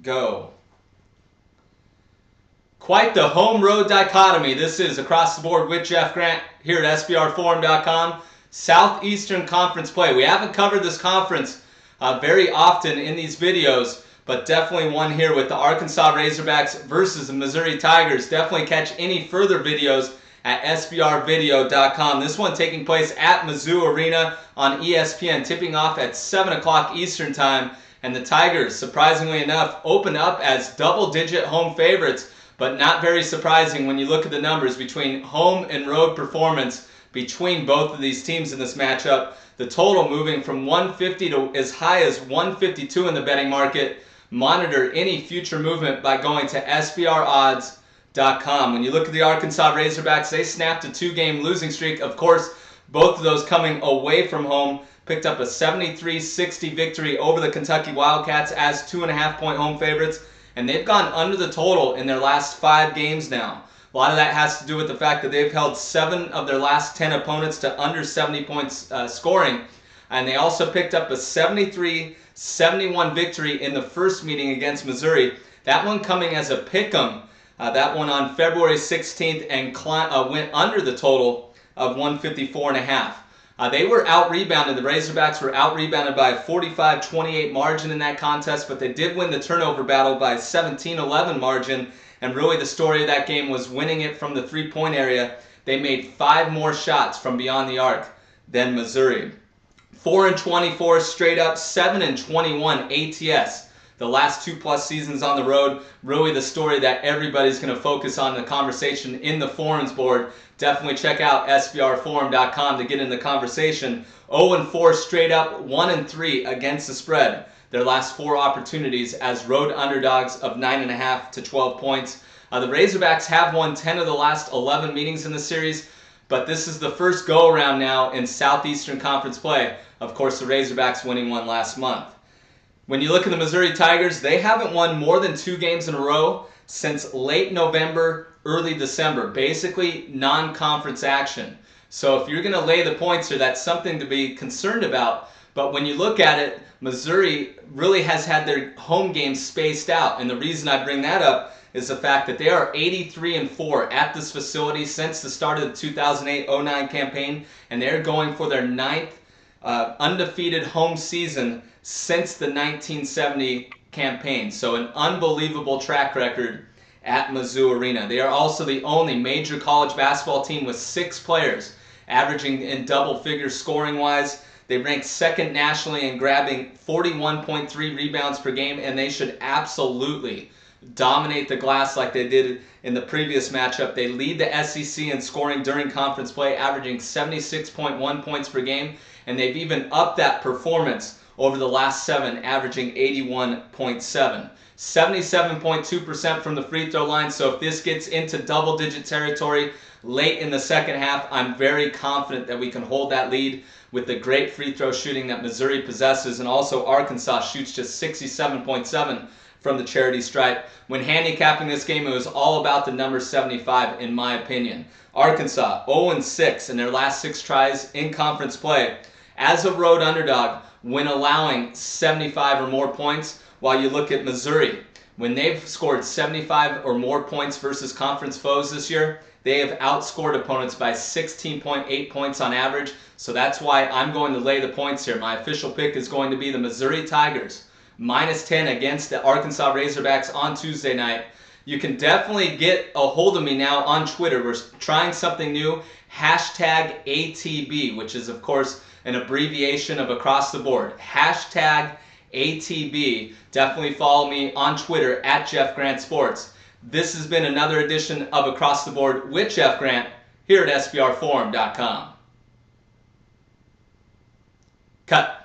go. Quite the home-road dichotomy. This is Across the Board with Jeff Grant here at SBRforum.com. Southeastern Conference play. We haven't covered this conference very often in these videos, but definitely one here with the Arkansas Razorbacks versus the Missouri Tigers. Definitely catch any further videos at SBRvideo.com. This one taking place at Mizzou Arena on ESPN, tipping off at 7 o'clock Eastern Time. And the Tigers, surprisingly enough, open up as double-digit home favorites, but not very surprising when you look at the numbers between home and road performance between both of these teams in this matchup. The total moving from 150 to as high as 152 in the betting market. Monitor any future movement by going to SBRodds.com. When you look at the Arkansas Razorbacks, they snapped a 2-game losing streak. Of course, both of those coming away from home. Picked up a 73-60 victory over the Kentucky Wildcats as 2.5-point home favorites. And they've gone under the total in their last 5 games now. A lot of that has to do with the fact that they've held 7 of their last 10 opponents to under 70 points scoring. And they also picked up a 73-71 victory in the first meeting against Missouri. That one coming as a pick'em. That one on February 16th and went under the total of 154.5. They were out-rebounded. The Razorbacks were out-rebounded by a 45-28 margin in that contest, but they did win the turnover battle by a 17-11 margin. And really the story of that game was winning it from the three-point area. They made 5 more shots from beyond the arc than Missouri. 4-24 straight up, 7-21 ATS. The last 2+ seasons on the road, really the story that everybody's going to focus on in the conversation in the forums board. Definitely check out SBRforum.com to get in the conversation. 0-4 straight up, 1-3 against the spread. Their last 4 opportunities as road underdogs of 9.5 to 12 points. The Razorbacks have won 10 of the last 11 meetings in the series, but this is the first go-around now in Southeastern Conference play. Of course, the Razorbacks winning one last month. When you look at the Missouri Tigers, they haven't won more than 2 games in a row since late November, early December. Basically, non-conference action. So if you're going to lay the points here, that's something to be concerned about. But when you look at it, Missouri really has had their home games spaced out. And the reason I bring that up is the fact that they are 83-4 at this facility since the start of the 2008-09 campaign. And they're going for their 9th undefeated home season since the 1970 campaign. So an unbelievable track record at Mizzou Arena. They are also the only major college basketball team with 6 players averaging in double figures scoring wise. They rank 2nd nationally in grabbing 41.3 rebounds per game, and they should absolutely dominate the glass like they did in the previous matchup. They lead the SEC in scoring during conference play, averaging 76.1 points per game, and they've even upped that performance over the last 7, averaging 81.7. 77.2% from the free throw line, so if this gets into double-digit territory late in the second half, I'm very confident that we can hold that lead with the great free throw shooting that Missouri possesses, and also Arkansas shoots just 67.7 from the charity stripe. When handicapping this game, it was all about the number 75, in my opinion. Arkansas 0-6 in their last 6 tries in conference play as a road underdog when allowing 75 or more points, while you look at Missouri, when they've scored 75 or more points versus conference foes this year, they have outscored opponents by 16.8 points on average. So that's why I'm going to lay the points here. My official pick is going to be the Missouri Tigers -10 against the Arkansas Razorbacks on Tuesday night. You can definitely get a hold of me now on Twitter. We're trying something new, #ATB, which is of course an abbreviation of across the board. #ATB. Definitely follow me on Twitter at Jeff Grant Sports. This has been another edition of Across the Board with Jeff Grant here at SBRforum.com. Cut.